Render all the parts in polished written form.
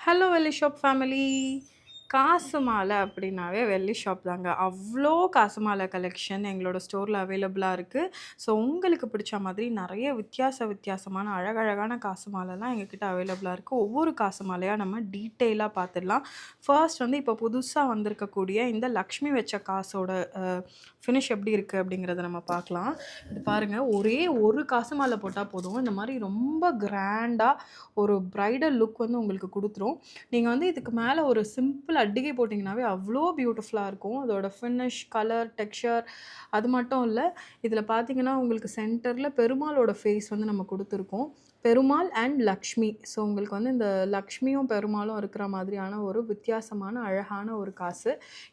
Hello வெள்ளி shop family. காசு மாலை அப்படின்னாவே வெள்ளி ஷாப் தாங்க. அவ்வளோ காசு மாலை கலெக்ஷன் எங்களோட ஸ்டோரில் அவைலபிளாக இருக்குது. ஸோ உங்களுக்கு பிடிச்ச மாதிரி நிறைய வித்தியாசமான அழகழகான காசு மாலைலாம் எங்ககிட்ட அவைலபிளாக இருக்குது. ஒவ்வொரு காசு மாலையாக நம்ம டீட்டெயிலாக பார்த்துடலாம். ஃபர்ஸ்ட் வந்து இப்போ புதுசாக வந்திருக்கக்கூடிய இந்த லக்ஷ்மி வச்ச காசோட ஃபினிஷ் எப்படி இருக்குது அப்படிங்கிறத நம்ம பார்க்கலாம். இது பாருங்கள், ஒரே ஒரு காசு மாலை போட்டால் போதும், இந்த மாதிரி ரொம்ப கிராண்டாக ஒரு ப்ரைடல் லுக் வந்து உங்களுக்கு கொடுத்துரும். நீங்கள் வந்து இதுக்கு மேலே ஒரு சிம்பிள் அட்டிகை போட்டிங்கனாவே அவ்வளோ பியூட்டிஃபுல்லாக இருக்கும். அதோட ஃபினிஷ், கலர், டெக்ஸ்சர் அது மட்டும் இல்லை, இதில் பார்த்தீங்கன்னா உங்களுக்கு சென்டரில் பெருமாளோட ஃபேஸ் வந்து நம்ம கொடுத்துருக்கோம். பெருமாள் அண்ட் லக்ஷ்மி. ஸோ உங்களுக்கு வந்து இந்த லக்ஷ்மியும் பெருமாளும் இருக்கிற மாதிரியான ஒரு வித்தியாசமான அழகான ஒரு காசு.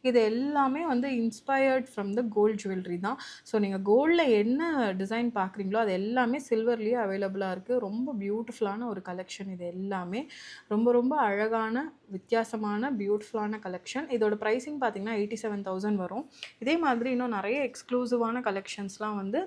இது எல்லாமே வந்து inspired from the gold jewellery தான். ஸோ நீங்கள் கோல்டில் என்ன டிசைன் பார்க்குறீங்களோ அது எல்லாமே சில்வர்லேயே அவைலபிளாக இருக்குது. ரொம்ப பியூட்டிஃபுல்லான ஒரு கலெக்ஷன் இது எல்லாமே. ரொம்ப அழகான வித்தியாசமான பியூட்டிஃபுல்லான கலெக்ஷன். இதோட ப்ரைஸிங் பார்த்தீங்கன்னா 87,000 வரும். இதே மாதிரி இன்னும் நிறைய எக்ஸ்க்ளூசிவான கலெக்ஷன்ஸ்லாம் வந்து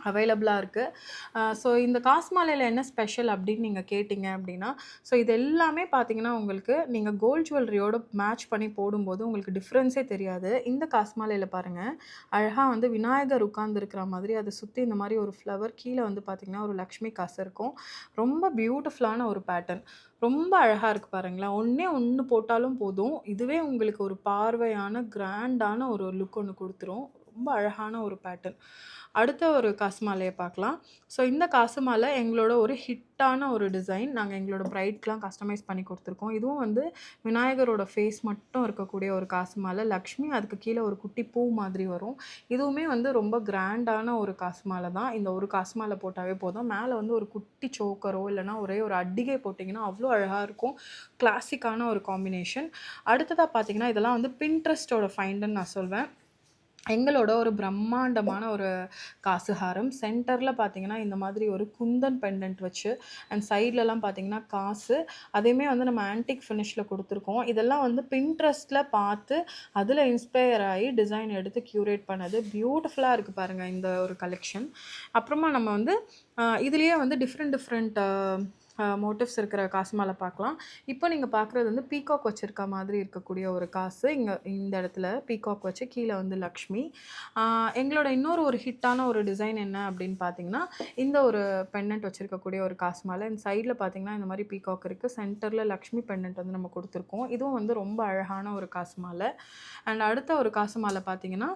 அவைலபிளாக இருக்குது. ஸோ இந்த காசு மாலையில் என்ன ஸ்பெஷல் அப்படின்னு நீங்கள் கேட்டிங்க அப்படின்னா, ஸோ இது எல்லாமே பார்த்தீங்கன்னா உங்களுக்கு நீங்கள் கோல்ட் ஜுவல்லரியோட மேட்ச் பண்ணி போடும்போது உங்களுக்கு டிஃப்ரென்ஸே தெரியாது. இந்த காசு மாலையில் பாருங்கள், அழகாக வந்து விநாயகர் உட்கார்ந்துருக்கிற மாதிரி அதை சுற்றி இந்த மாதிரி ஒரு ஃப்ளவர், கீழே வந்து பார்த்திங்கன்னா ஒரு லக்ஷ்மி காசு இருக்கும். ரொம்ப பியூட்டிஃபுல்லான ஒரு பேட்டர்ன். ரொம்ப அழகாக இருக்குது பாருங்களேன். ஒன்றே ஒன்று போட்டாலும் போதும், இதுவே உங்களுக்கு ஒரு பார்வையான கிராண்டான ஒரு லுக் ஒன்று கொடுத்துரும். ரொம்ப அழகான ஒரு பேட்டர்ன். அடுத்த ஒரு காசு மாலையை பார்க்கலாம். ஸோ இந்த காசு மாலை எங்களோட ஒரு ஹிட்டான ஒரு டிசைன். நாங்கள் எங்களோட பிரைட்க்கெலாம் கஸ்டமைஸ் பண்ணி கொடுத்துருக்கோம். இதுவும் வந்து விநாயகரோட ஃபேஸ் மட்டும் இருக்கக்கூடிய ஒரு காசு மாலை. லக்ஷ்மி, அதுக்கு கீழே ஒரு குட்டி பூ மாதிரி வரும். இதுவுமே வந்து ரொம்ப கிராண்டான ஒரு காசு மாலை தான். இந்த ஒரு காசு மாலை போட்டாவே போதும். மேலே வந்து ஒரு குட்டி சோக்கரோ இல்லைனா ஒரே ஒரு அட்டிகை போட்டிங்கன்னா அவ்வளோ அழகாக இருக்கும். கிளாசிக்கான ஒரு காம்பினேஷன். அடுத்ததாக பார்த்தீங்கன்னா இதெல்லாம் வந்து பின்ட்ரெஸ்ட்டோட ஃபைண்டுன்னு நான் சொல்வேன். எங்களோட ஒரு பிரம்மாண்டமான ஒரு காசுஹாரம். சென்டரில் பார்த்தீங்கன்னா இந்த மாதிரி ஒரு குந்தன் பெண்டன்ட் வச்சு, அண்ட் சைட்லலாம் பார்த்தீங்கன்னா காசு, அதையுமே வந்து நம்ம ஆன்டிக் ஃபினிஷில் கொடுத்துருக்கோம். இதெல்லாம் வந்து பின்ட்ரெஸ்ட்டில் பார்த்து அதில் இன்ஸ்பயர் ஆகி டிசைன் எடுத்து க்யூரேட் பண்ணது. பியூட்டிஃபுல்லாக இருக்குது பாருங்கள் இந்த ஒரு கலெக்ஷன். அப்புறமா நம்ம வந்து இதுலேயே வந்து டிஃப்ரெண்ட் மோட்டிவ்ஸ் இருக்கிற காசு மாலை பார்க்கலாம். இப்போ நீங்கள் பார்க்குறது வந்து பீகாக் வச்சுருக்க மாதிரி இருக்கக்கூடிய ஒரு காசு. இங்கே இந்த இடத்துல பீகாக் வச்சு கீழே வந்து லக்ஷ்மி. எங்களோட இன்னொரு ஒரு ஹிட்டான ஒரு டிசைன் என்ன அப்படின்னு பார்த்தீங்கன்னா, இந்த ஒரு பெண்டன்ட் வச்சுருக்கக்கூடிய ஒரு காசு மாலை. இந்த சைடில் பார்த்தீங்கன்னா இந்த மாதிரி பீகாக் இருக்குது. சென்டரில் லக்ஷ்மி பெண்டன்ட் வந்து நம்ம கொடுத்துருக்கோம். இதுவும் வந்து ரொம்ப அழகான ஒரு காசு மாலை. அண்ட் அடுத்த ஒரு காசு மாலை பார்த்தீங்கன்னா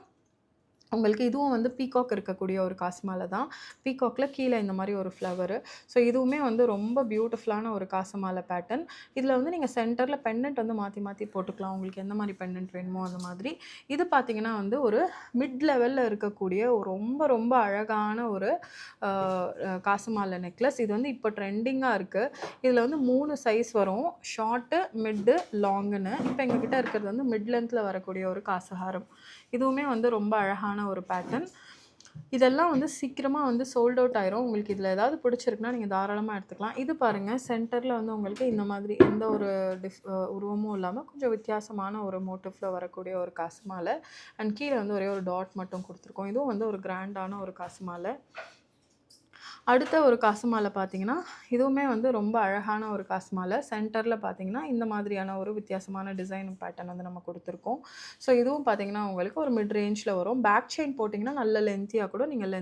உங்களுக்கு இதுவும் வந்து பீகாக் இருக்கக்கூடிய ஒரு காசு மாலை தான். பீகாக்கில் கீழே இந்த மாதிரி ஒரு ஃப்ளவரு. ஸோ இதுவுமே வந்து ரொம்ப பியூட்டிஃபுல்லான ஒரு காசு மாலை பேட்டர்ன். இதில் வந்து நீங்கள் சென்டரில் பெண்டன்ட் வந்து மாற்றி போட்டுக்கலாம். உங்களுக்கு எந்த மாதிரி பெண்டன்ட் வேணுமோ அந்த மாதிரி. இது பார்த்திங்கன்னா வந்து ஒரு மிட் லெவலில் இருக்கக்கூடிய ஒரு ரொம்ப அழகான ஒரு காசு மாலை நெக்லஸ். இது வந்து இப்போ ட்ரெண்டிங்காக இருக்குது. இதில் வந்து 3 சைஸ் வரும். ஷார்ட்டு, மிட்டு, லாங்குன்னு. இப்போ எங்ககிட்ட இருக்கிறது வந்து மிட் லென்த்தில் வரக்கூடிய ஒரு காசுஹாரம். இதுவுமே வந்து ரொம்ப அழகான ஒரு பேட்டர்ன். இதெல்லாம் வந்து சீக்கிரமாக வந்து சோல்ட் அவுட் ஆயிரும். உங்களுக்கு இதில் ஏதாவது பிடிச்சிருக்குன்னா நீங்கள் தாராளமாக எடுத்துக்கலாம். இது பாருங்கள், சென்டரில் வந்து உங்களுக்கு இந்த மாதிரி எந்த ஒரு உருவமும் இல்லாமல் கொஞ்சம் வித்தியாசமான ஒரு மோட்டிஃபில் வரக்கூடிய ஒரு காசு மாலை. அண்ட் கீழே வந்து ஒரே ஒரு டாட் மட்டும் கொடுத்துருக்கோம். இதுவும் வந்து ஒரு கிராண்டான ஒரு காசு மாலை. அடுத்த ஒரு காசு மாலை பார்த்தீங்கன்னா, இதுவுமே வந்து ரொம்ப அழகான ஒரு காசு மாலை. சென்டரில் பார்த்தீங்கன்னா இந்த மாதிரியான ஒரு வித்தியாசமான டிசைன் பேட்டர்ன் வந்து நம்ம கொடுத்துருக்கோம். ஸோ இதுவும் பார்த்தீங்கன்னா உங்களுக்கு ஒரு மிட் ரேஞ்சில் வரும். பேக் செயின் போட்டிங்கன்னா நல்ல லென்த்தியாக கூட நீங்கள்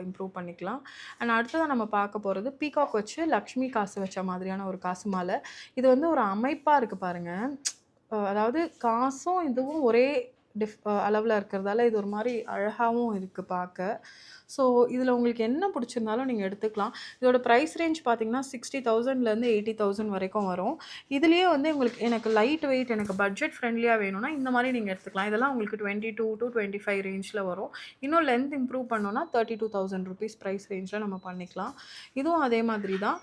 இம்ப்ரூவ் பண்ணிக்கலாம். அண்ட் அடுத்ததாக நம்ம பார்க்க போகிறது பீகாக் வச்சு லக்ஷ்மி காசு வச்ச மாதிரியான ஒரு காசு மாலை. இது வந்து ஒரு அமைப்பாக இருக்குது பாருங்கள். அதாவது காசும் இதுவும் ஒரே அளவில் இருக்கிறதால இது ஒரு மாதிரி அழகாகவும் இருக்குது பார்க்க. ஸோ இதில் உங்களுக்கு என்ன பிடிச்சிருந்தாலும் நீங்கள் எடுத்துக்கலாம். இதோட ப்ரைஸ் ரேஞ்ச் பார்த்தீங்கன்னா 60,000லேருந்து 80,000 வரைக்கும் வரும். இதுலேயே வந்து எனக்கு லைட் வெயிட், எனக்கு பட்ஜெட் ஃப்ரெண்ட்லியாக வேணும்னா இந்த மாதிரி நீங்கள் எடுத்துக்கலாம். இதெல்லாம் உங்களுக்கு 22 to 25 ரேஞ்சில் வரும். இன்னும் லென்த் இம்ப்ரூவ் பண்ணோன்னா 32,000 ருபீஸ் ப்ரைஸ் ரேஞ்சில் நம்ம பண்ணிக்கலாம். இதுவும் அதே மாதிரி தான்.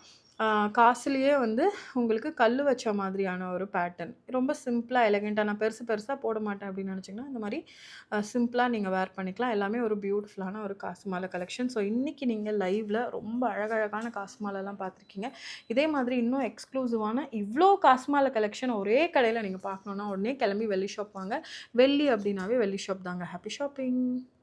காசுலேயே வந்து உங்களுக்கு கல் வச்ச மாதிரியான ஒரு பேட்டர்ன். ரொம்ப சிம்பிளாக எலகெண்ட்டாக, நான் பெருசாக போட மாட்டேன் அப்படின்னு நினச்சிங்கன்னா இந்த மாதிரி சிம்பிளாக நீங்கள் வேர் பண்ணிக்கலாம். எல்லாமே ஒரு பியூட்டிஃபுல்லான ஒரு காசு மாலை கலெக்ஷன். ஸோ இன்றைக்கி நீங்கள் லைவில் ரொம்ப அழகழகான காசு மாலைலாம் பார்த்துருக்கீங்க. இதே மாதிரி இன்னும் எக்ஸ்க்ளூசிவான இவ்வளோ காசு மாலை கலெக்ஷன் ஒரே கடையில் நீங்கள் பார்க்கணுன்னா உடனே கிளம்பி வெள்ளி ஷாப் வாங்க. வெள்ளி அப்படின்னாவே வெள்ளி ஷாப் தாங்க. Happy shopping.